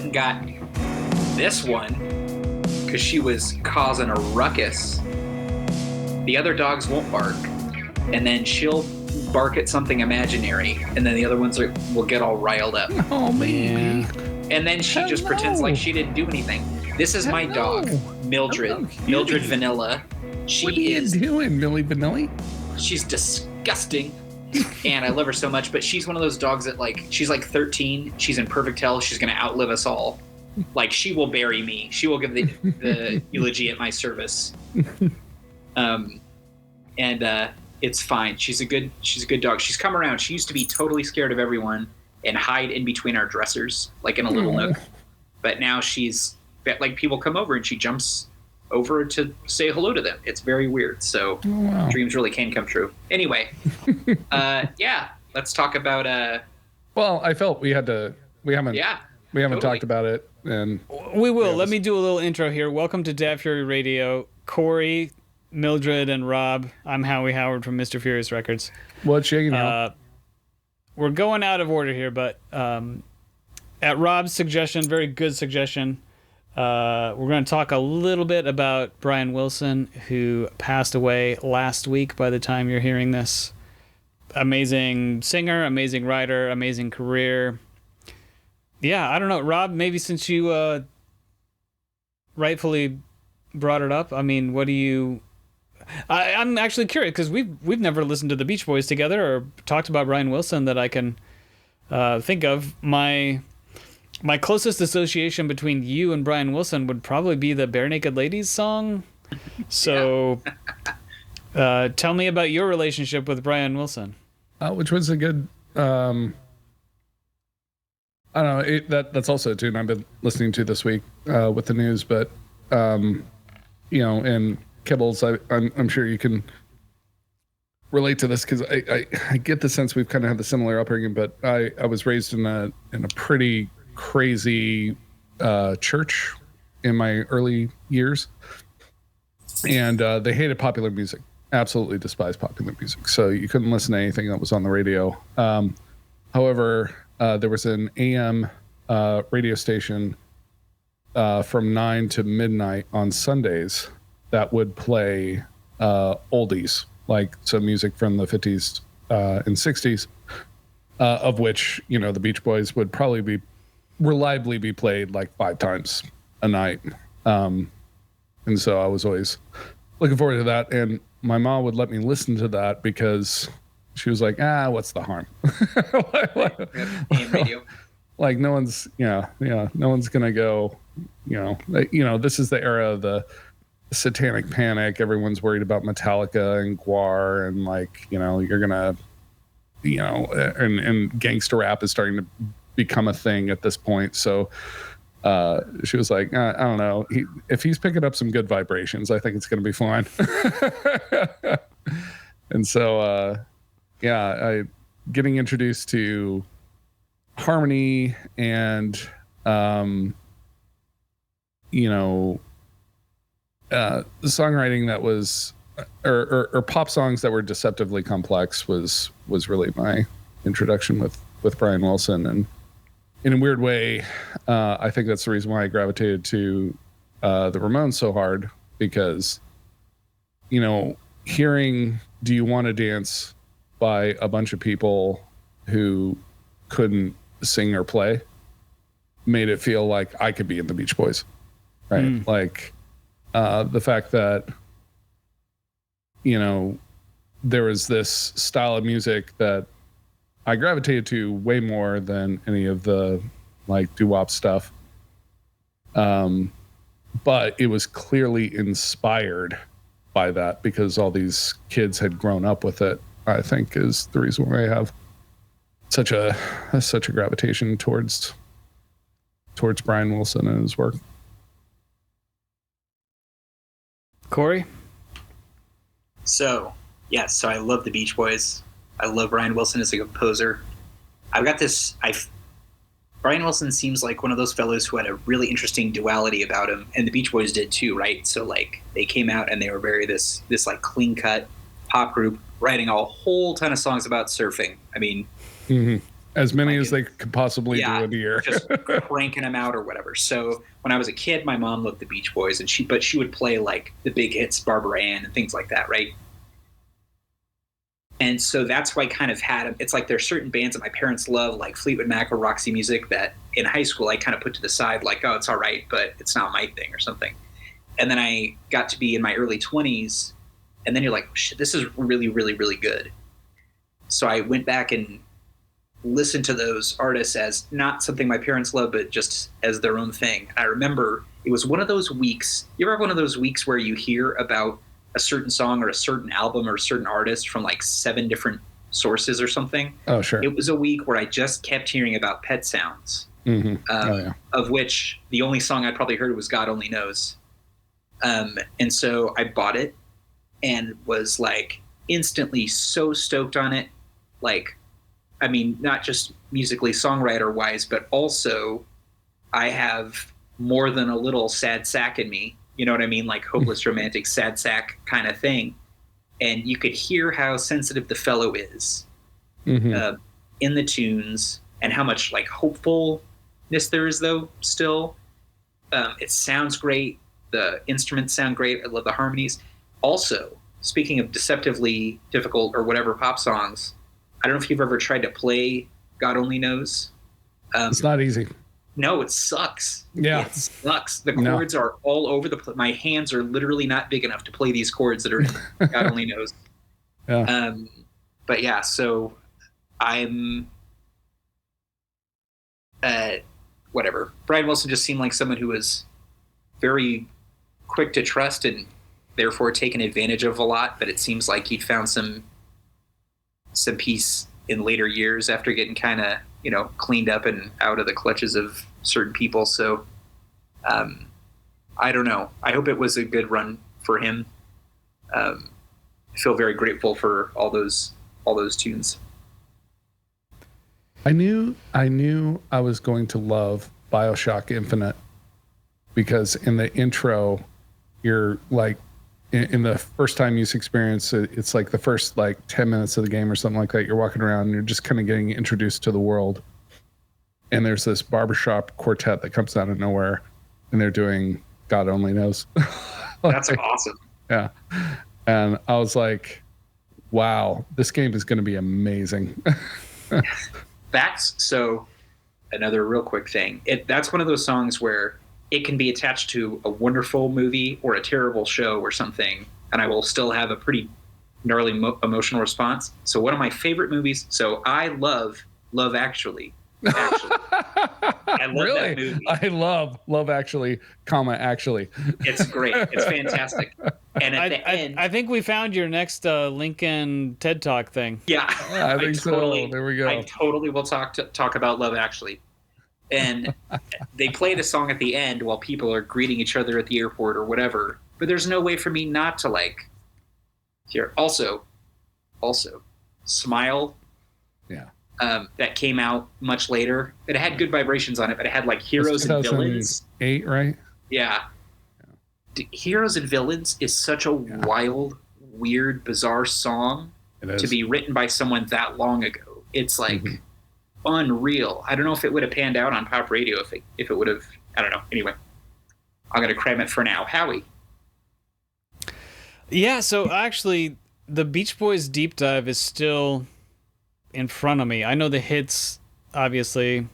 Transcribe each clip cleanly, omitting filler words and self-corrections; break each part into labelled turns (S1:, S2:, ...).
S1: even got this one because she was causing a ruckus. The other dogs won't bark, and then she'll bark at something imaginary, and then the other ones will get all riled up.
S2: Oh, man.
S1: And then she just pretends like she didn't do anything. This is my dog, Mildred. Mildred Vanilla.
S2: What are you doing, Millie Vanilli?
S1: She's disgusting, and I love her so much, but she's one of those dogs that, like, she's like 13. She's in perfect health. She's going to outlive us all. Like, she will bury me. She will give the eulogy at my service. It's fine. She's a good dog. She's come around. She used to be totally scared of everyone and hide in between our dressers, like in a little nook. But now she's, like, people come over and she jumps over to say hello to them. It's very weird. So dreams really can come true. Anyway, let's talk about.
S2: Well, I felt we haven't talked about it, and
S3: we will. Let me do a little intro here. Welcome to Dat Fury Radio. Cory, Mildred, and Rob. I'm Howie Howard from Mr. Furious Records.
S2: What's shaking out?
S3: We're going out of order here, but at Rob's suggestion, very good suggestion, we're going to talk a little bit about Brian Wilson, who passed away last week by the time you're hearing this. Amazing singer, amazing writer, amazing career. Yeah, I don't know. Rob, maybe since you rightfully brought it up, I mean, what do you... I'm actually curious, because we've never listened to the Beach Boys together or talked about Brian Wilson that I can think of. My closest association between you and Brian Wilson would probably be the Bare Naked Ladies song. So tell me about your relationship with Brian Wilson.
S2: Which was a good... I don't know. That's also a tune I've been listening to this week with the news, but and Kibbles, I'm sure you can relate to this because I get the sense we've kind of had the similar upbringing, but I was raised in a pretty crazy church in my early years, and they hated popular music, absolutely despised popular music, so you couldn't listen to anything that was on the radio. However, there was an AM radio station from 9 to midnight on Sundays that would play oldies, like some music from the 50s and 60s, of which, the Beach Boys would probably reliably be played like 5 times a night. And so I was always looking forward to that. And my mom would let me listen to that because she was like, what's the harm? Like no one's, no one's going to go, this is the era of the satanic panic. Everyone's worried about Metallica and Guar, and you're going to, and gangster rap is starting to become a thing at this point. So she was like, I don't know. If he's picking up some good vibrations, I think it's going to be fine. And so, I getting introduced to harmony and, songwriting that was, or pop songs that were deceptively complex was really my introduction with Brian Wilson. And in a weird way, I think that's the reason why I gravitated to the Ramones so hard, because, hearing Do You Want to Dance by a bunch of people who couldn't sing or play made it feel like I could be in the Beach Boys, right? Like the fact that, there was this style of music that I gravitated to way more than any of the like doo-wop stuff. But it was clearly inspired by that because all these kids had grown up with it, I think, is the reason why I have such a gravitation towards Brian Wilson and his work.
S3: Cory?
S1: So I love the Beach Boys. I love Brian Wilson as a composer. I've got this. Brian Wilson seems like one of those fellows who had a really interesting duality about him, and the Beach Boys did too, right? So like they came out and they were very this like clean cut pop group, writing a whole ton of songs about surfing. I mean,
S2: As many as they could possibly do in a year.
S1: Just cranking them out or whatever. So when I was a kid, my mom loved the Beach Boys, and she would play like the big hits, Barbara Ann and things like that, right? And so that's why I kind of had, it's like there's certain bands that my parents love, like Fleetwood Mac or Roxy Music, that in high school I kind of put to the side, like, oh, it's all right, but it's not my thing or something. And then I got to be in my early 20s, and then you're like, shit, this is really, really, really good. So I went back and listened to those artists as not something my parents love, but just as their own thing. And I remember it was one of those weeks, you ever have one of those weeks where you hear about a certain song or a certain album or a certain artist from like 7 different sources or something?
S2: Oh, sure.
S1: It was a week where I just kept hearing about Pet Sounds, of which the only song I'd probably heard was God Only Knows. And so I bought it and was like instantly so stoked on it. Like, I mean, not just musically songwriter wise, but also I have more than a little sad sack in me. You know what I mean? Like hopeless romantic sad sack kind of thing. And you could hear how sensitive the fellow is in the tunes, and how much like hopefulness there is though still. It sounds great. The instruments sound great. I love the harmonies. Also, speaking of deceptively difficult or whatever pop songs, I don't know if you've ever tried to play God Only Knows.
S2: It's not easy.
S1: No, it sucks.
S2: Yeah.
S1: It sucks. The chords are all over the place. My hands are literally not big enough to play these chords that are God Only Knows.
S2: Yeah.
S1: But yeah, so I'm whatever. Brian Wilson just seemed like someone who was very quick to trust and therefore taken advantage of a lot, but it seems like he'd found some peace in later years after getting kind of, cleaned up and out of the clutches of certain people. So I don't know. I hope it was a good run for him. I feel very grateful for all those tunes.
S2: I knew I was going to love BioShock Infinite, because in the intro, you're like, in the first time use experience, it's like the first like 10 minutes of the game or something like that. You're walking around and you're just kind of getting introduced to the world. And there's this barbershop quartet that comes out of nowhere, and they're doing God Only Knows.
S1: That's awesome.
S2: Yeah. And I was like, wow, this game is going to be amazing.
S1: That's so another real quick thing. That's one of those songs where it can be attached to a wonderful movie or a terrible show or something, and I will still have a pretty gnarly emotional response. So one of my favorite movies, so I love Love Actually. I love that movie.
S2: I love Actually, Actually.
S1: It's great. It's fantastic. And at the end,
S3: I think we found your next Lincoln TED Talk thing.
S1: Yeah,
S2: I think so. There we go.
S1: I totally will talk about Love Actually. And they play the song at the end while people are greeting each other at the airport or whatever. But there's no way for me not to like hear. Also, Smile.
S2: Yeah.
S1: That came out much later. It had good vibrations on it, but it had like Heroes and Villains.
S2: 2008, right?
S1: Yeah. Heroes and Villains is such a wild, weird, bizarre song to be written by someone that long ago. It's like unreal. I don't know if it would have panned out on pop radio if it would have. I don't know. Anyway, I'm gonna cram it for now. Howie.
S3: Yeah. So actually, the Beach Boys deep dive is still in front of me. I know the hits, obviously.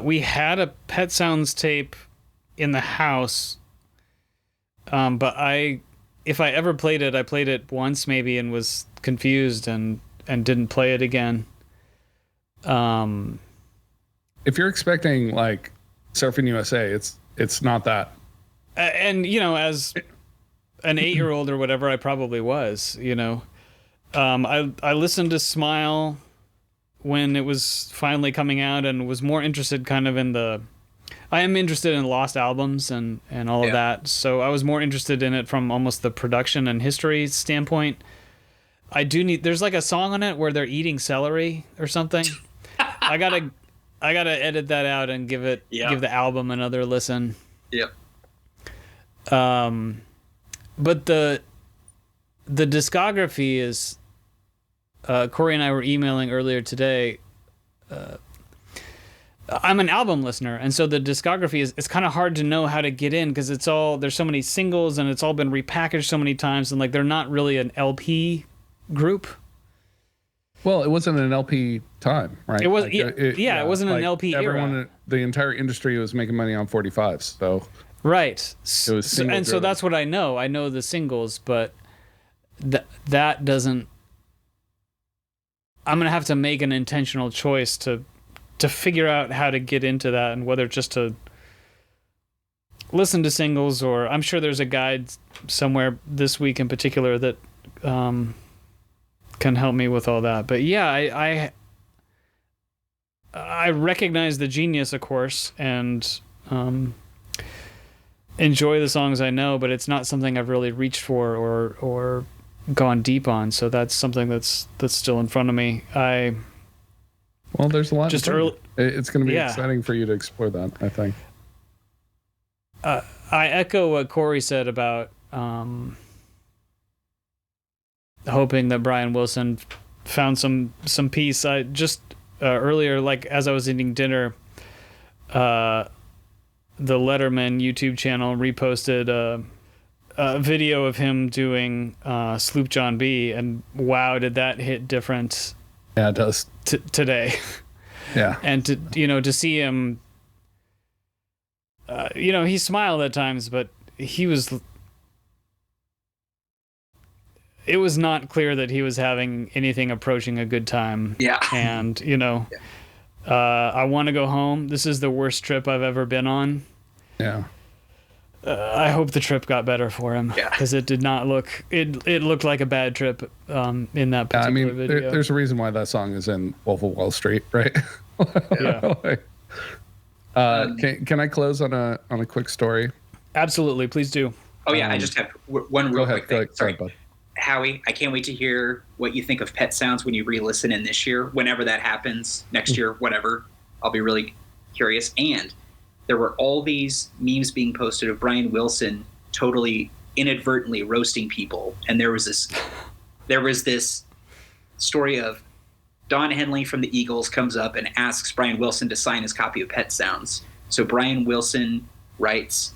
S3: We had a Pet Sounds tape in the house, but if I ever played it, I played it once maybe and was confused and didn't play it again.
S2: If you're expecting like Surfing USA, it's not that.
S3: And as an 8-year-old or whatever, I probably was. I listened to Smile when it was finally coming out and was more interested kind of I am interested in lost albums and all of that. So I was more interested in it from almost the production and history standpoint. There's like a song on it where they're eating celery or something. I gotta edit that out and give the album another listen.
S1: Yep.
S3: But the discography is, Cory and I were emailing earlier today. I'm an album listener, and so the discography it's kind of hard to know how to get in because there's so many singles and it's all been repackaged so many times, and like they're not really an LP group.
S2: Well, it wasn't an LP time, right?
S3: It was,
S2: like,
S3: it wasn't an LP era.
S2: The entire industry was making money on 45s, so
S3: right.
S2: It was
S3: so that's what I know. I know the singles, but that doesn't. I'm gonna have to make an intentional choice to figure out how to get into that, and whether just to listen to singles, or I'm sure there's a guide somewhere this week in particular that can help me with all that. But yeah, I recognize the genius, of course, and enjoy the songs I know, but it's not something I've really reached for or gone deep on. So that's something that's still in front of me.
S2: Well, there's a lot.
S3: Just early,
S2: it's going to be exciting for you to explore that, I think.
S3: I echo what Cory said about hoping that Brian Wilson found some peace. I just earlier, like as I was eating dinner, the Letterman YouTube channel reposted a video of him doing Sloop John B, and wow, did that hit different.
S2: Yeah, it does.
S3: Today.
S2: Yeah.
S3: And to see him, he smiled at times, but it was not clear that he was having anything approaching a good time.
S1: Yeah.
S3: And, I want to go home. This is the worst trip I've ever been on.
S2: Yeah.
S3: I hope the trip got better for him, because it did not look. It looked like a bad trip in that particular video.
S2: There's a reason why that song is in Wolf of Wall Street, right?
S3: Yeah.
S2: Can I close on a quick story?
S3: Absolutely, please do.
S1: Oh yeah, I just have one real quick thing. Sorry,
S2: bud.
S1: Howie, I can't wait to hear what you think of Pet Sounds when you re-listen in this year, whenever that happens, next year, whatever. I'll be really curious. And there were all these memes being posted of Brian Wilson totally inadvertently roasting people. And there was this story of Don Henley from the Eagles comes up and asks Brian Wilson to sign his copy of Pet Sounds. So Brian Wilson writes,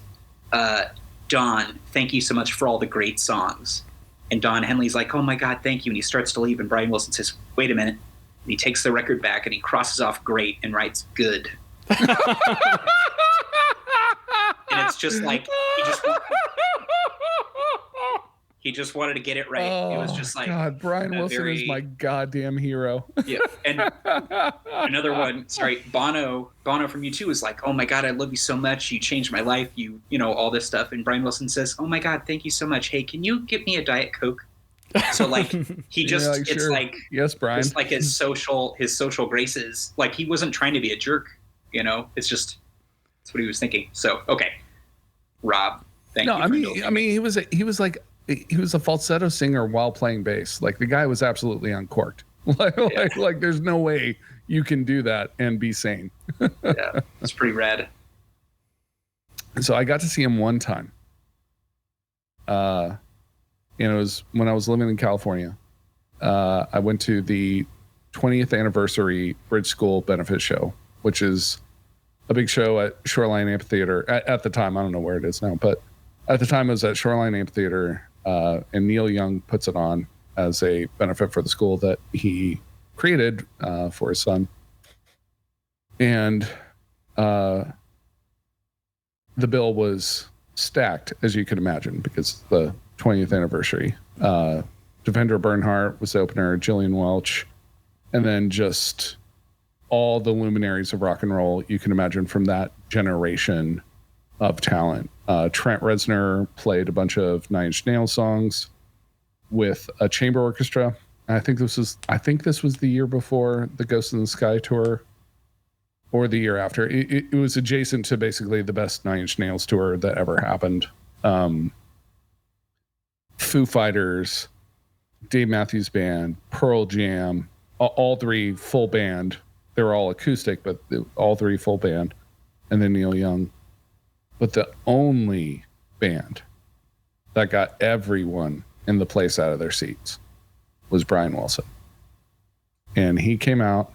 S1: Don, thank you so much for all the great songs. And Don Henley's like, oh my God, thank you. And he starts to leave, and Brian Wilson says, wait a minute. And he takes the record back and he crosses off great and writes good. And it's just like he just wanted to get it right. It was just like,
S2: God, Brian Wilson is my goddamn hero.
S1: Yeah. And another one, sorry, Bono from U2 is like, oh my God, I love you so much. You changed my life. You know, all this stuff. And Brian Wilson says, oh my God, thank you so much. Hey, can you give me a Diet Coke? So like he just, like, it's sure. Like,
S2: yes, Brian.
S1: It's like his social graces. Like he wasn't trying to be a jerk, it's just, that's what he was thinking. So, okay. Rob, thank you.
S2: I mean, he was a falsetto singer while playing bass. Like the guy was absolutely uncorked. Like there's no way you can do that and be sane.
S1: Yeah, that's pretty rad.
S2: So I got to see him one time. It was when I was living in California. I went to the 20th anniversary Bridge School benefit show, which is a big show at Shoreline Amphitheater. At the time, I don't know where it is now, but at the time it was at Shoreline Amphitheater, and Neil Young puts it on as a benefit for the school that he created for his son. And the bill was stacked, as you could imagine, because the 20th anniversary. Devendra Bernhardt was the opener, Gillian Welch, and then just all the luminaries of rock and roll you can imagine from that generation of talent. Trent Reznor played a bunch of Nine Inch Nails songs with a chamber orchestra. I think this was the year before the Ghost in the Sky tour, or the year after. It was adjacent to basically the best Nine Inch Nails tour that ever happened. Foo Fighters, Dave Matthews Band, Pearl Jam, all three full band. They were all acoustic, but all three full band, and then Neil Young. But the only band that got everyone in the place out of their seats was Brian Wilson. And he came out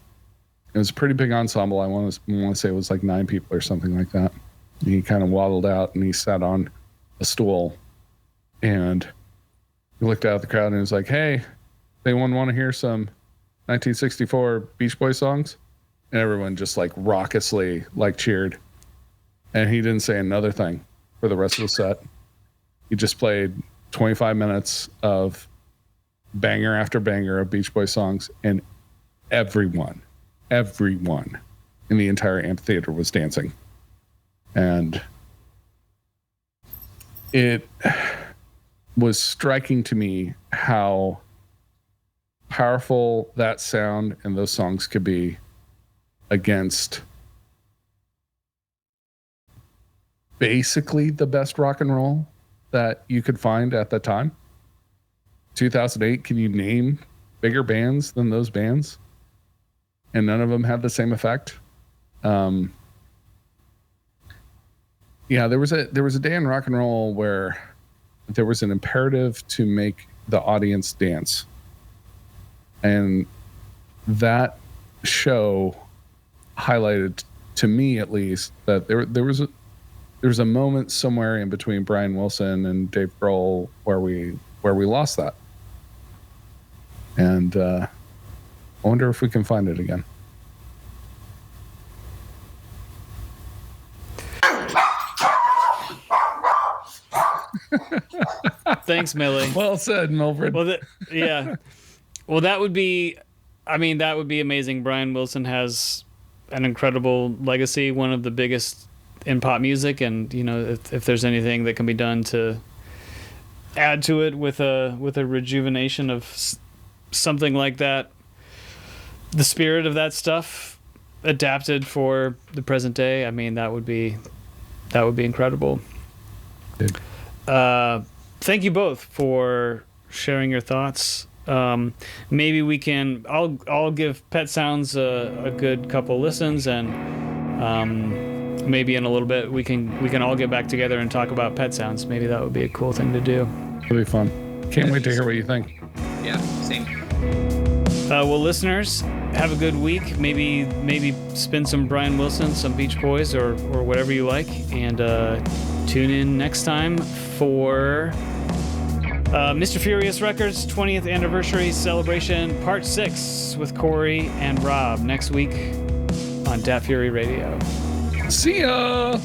S2: It was a pretty big ensemble. I want to say it was like 9 people or something like that. He kind of waddled out and he sat on a stool and he looked out at the crowd and he was like, "Hey, anyone want to hear some 1964 Beach Boys songs?" And everyone just like raucously like cheered. And he didn't say another thing for the rest of the set. He just played 25 minutes of banger after banger of Beach Boys songs, and everyone in the entire amphitheater was dancing. And it was striking to me how powerful that sound and those songs could be against basically the best rock and roll that you could find at the time. 2008, can you name bigger bands than those bands? And none of them had the same effect. Yeah, there was a day in rock and roll where there was an imperative to make the audience dance. And that show highlighted, to me at least, that there was a moment somewhere in between Brian Wilson and Dave Grohl where we lost that. And I wonder if we can find it again.
S3: Thanks, Millie.
S2: Well said, Milford.
S3: Well, yeah. Well, that would be amazing. Brian Wilson has an incredible legacy, one of the biggest in pop music, and you know, if there's anything that can be done to add to it with a rejuvenation of something like that, the spirit of that stuff adapted for the present day, I mean, that would be incredible. Thank you both for sharing your thoughts. Maybe we can. I'll give Pet Sounds a good couple listens, and maybe in a little bit we can all get back together and talk about Pet Sounds. Maybe that would be a cool thing to do.
S2: It'll be fun. Can't wait to hear what you think.
S1: Yeah, same.
S3: Well, listeners, have a good week. Maybe spin some Brian Wilson, some Beach Boys, or whatever you like, and tune in next time for Mr. Furious Records 20th Anniversary Celebration Part 6 with Cory and Rob next week on Dat Fury Radio.
S2: See ya!